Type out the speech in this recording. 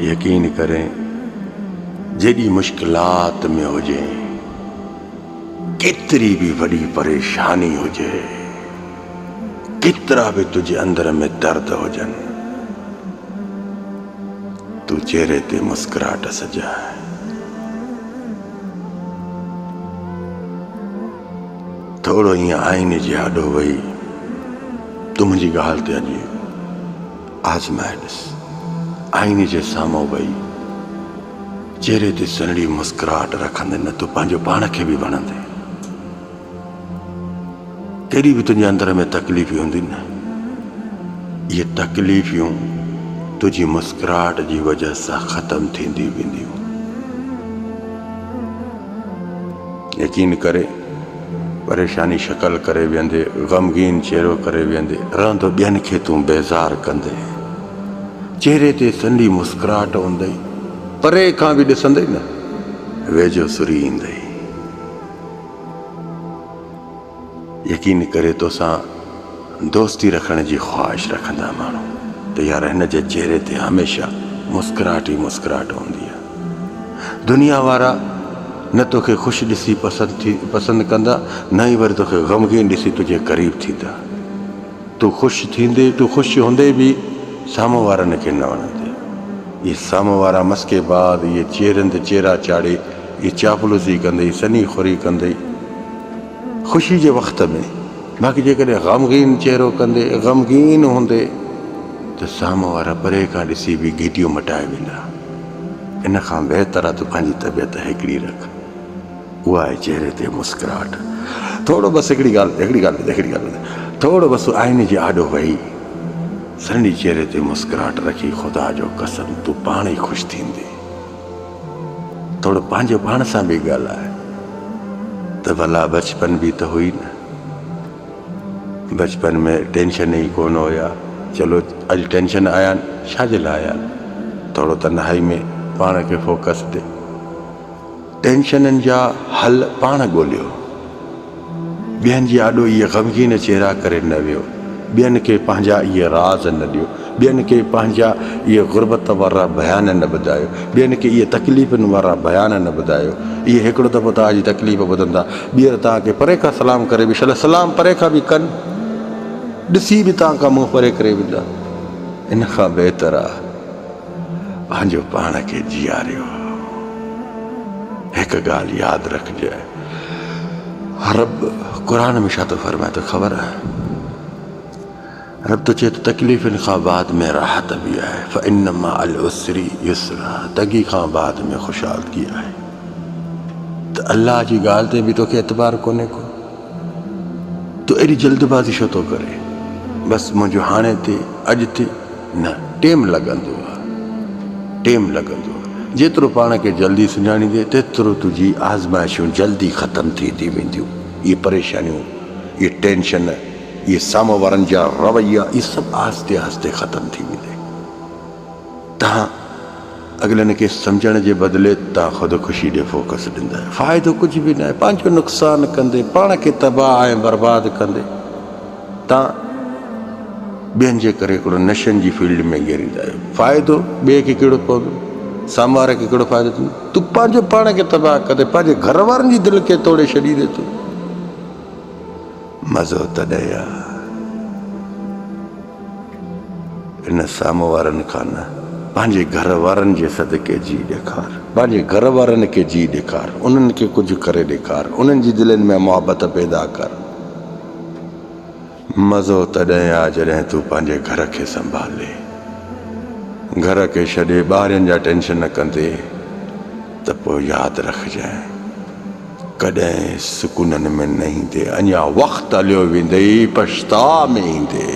यकीन करें जेॾी मुश्किलात में हुजे, केतिरी भी वॾी परेशानी हुजे, केतिरा भी तुझे अंदर में दर्द हुजनि, तू चेहरे ते मुस्कुराहट सजाए। थोड़ो ईअं आईने जे आॾो वही तू मुंहिंजी ॻाल्हि ते अॼु आज़माए ॾिस। आईने जे साम्हूं वही चेहरे ते सुहिणी मुस्कुराहट रखंदे न तू पंहिंजो पाण खे बि वणंदे। कहिड़ी बि तुंहिंजे अंदर में तकलीफ़ हूंदी न, इहे तकलीफ़ूं तुंहिंजी मुस्कुराहट जी वजह सां ख़तम थींदी वेंदियूं। यकीन करे परेशानी शक्ल करे वेंदे, ग़मगीन चेहरो करे वेंदे रहंदो ॿियनि खे तूं बेज़ार कंदे। चेहरे ते सुहिणी मुस्कुराहट हूंदई, परे खां बि ॾिसंदई न वेझो सुरी ईंदई। यकीन करे तोसां दोस्ती रखण जी ख़्वाहिश रखंदा माण्हू त यार हिन जे चेहरे ते हमेशह मुस्कुराहट ई मुस्कुराहट हूंदी आहे। दुनिया वारा न तोखे ख़ुशि ॾिसी पसंदि कंदा, न ई वरी तोखे ग़मगीन ॾिसी तुंहिंजे क़रीब थींदा। तूं ख़ुशि हूंदे बि साम्हूं वारनि खे न वणंदे। इहे साम्हूं वारा मस्के बाद इहे चेहरनि ते चेहरा चाढ़े इहे चापलूसी कंदई, सनी खोरी कंदई ख़ुशी जे वक़्त में। बाक़ी जेकॾहिं ग़मगीन चेहरो कंदे, ग़मगीन हूंदे त साम्हूं वारा परे खां ॾिसी बि घिटियूं मटाए वेंदा। इन खां बहितर आहे तूं पंहिंजी तबियत हिकिड़ी रख, उहा आहे चेहरे ते मुस्कुराहट। थोरो बसि हिकिड़ी ॻाल्हि थोरो बसि आईने जे आॾो वही सुहिणी चेहरे ते मुस्कुराहट रखी ख़ुदा जो कसम तूं पाण ई ख़ुशि थींदी। थोरो पंहिंजो पाण सां बि ॻाल्हाए त भला बचपन बि त हुई न, बचपन में टेंशन ई कोन हुया। चलो अॼु टेंशन आया आहिनि, छाजे लाइ आया आहिनि? थोरो तन्हाई में पाण खे फोकस ॾे, टेंशननि जा हल पाण ॻोल्हियो। ॿियनि जे आॾो इहे ग़मगीन चेहरा करे न वियो, ॿियनि खे पंहिंजा इहे राज़ न ॾियो, ॿियनि खे पंहिंजा इहे ग़ुरबत वारा बयान न ॿुधायो, ॿियनि खे इहे तकलीफ़ुनि वारा बयान न ॿुधायो। इहे हिकिड़ो दफ़ो तव्हांजी तकलीफ़ ॿुधंदा, ॿीहर तव्हांखे परे खां सलाम करे बि छॾ, सलाम परे खां बि कनि, ॾिसी बि तव्हां खां मुंहुं परे करे वेंदा। इन खां बहितर आहे पंहिंजो पाण खे जीआरियो। हिकु ॻाल्हि यादि रखिजे, रब क़ुरान में छा थो फरमाए त ख़बर आहे? रब तो चए तो तकलीफ़ुनि खां बाद में राहत बि आहे। फ़इन्न मअल उसरि युस्रा, तंगी खां बाद में ख़ुशहाली आहे। त अल्लाह जी ॻाल्हि ते बि तोखे एतबार कोन्हे को, तूं एॾी जल्दबाज़ी छो थो करे? बसि मुंहिंजो हाणे ते अॼु ते न, टेम लॻंदो आहे, टेम लॻंदो आहे। जेतिरो पाण खे जल्दी सुञाणींदे तेतिरो तुंहिंजी आज़माइशूं जल्दी ख़तमु थींदी वेंदियूं। इहे परेशानियूं, इहे टेंशन, इहे साम्हूं वारनि जा रवैया, इहे सभु आहिस्ते आहिस्ते ख़तमु थी वेंदे। तव्हां अॻिलनि खे सम्झण जे बदिले तव्हां ख़ुदि ॾे फोकस ॾींदा आहियो। फ़ाइदो कुझु बि न आहे। पंहिंजो नुक़सानु कंदे, पाण खे तबाह ऐं बर्बादु कंदे तव्हां ॿियनि जे करे हिकिड़ो नशनि जी फील्ड में घेरींदा आहियो। फ़ाइदो ॿिए खे कहिड़ो पवंदो? साम्हूं वारे खे कहिड़ो फ़ाइदो थींदो? तूं पंहिंजो पाण खे तबाह कंदे पंहिंजे घर वारनि जी दिलि खे तोड़े छॾींदे तूं। मज़ो तॾहिं आहे इन साम्हूं वारनि खां न, पंहिंजे घर वारनि जे सदके जी ॾेखार, पंहिंजे घर वारनि खे जी ॾेखार, उन्हनि खे कुझु करे ॾेखार, उन्हनि जी दिलनि में मुहबत पैदा कर। मज़ो तॾहिं आहे जॾहिं तूं पंहिंजे घर खे संभाले, घर खे छॾे ॿारनि जा टेंशन कंदे त पोइ यादि रखजांइ कॾहिं सुकूननि में न ईंदे, अञा वक़्तु हलियो वेंदे, पछता में ईंदे।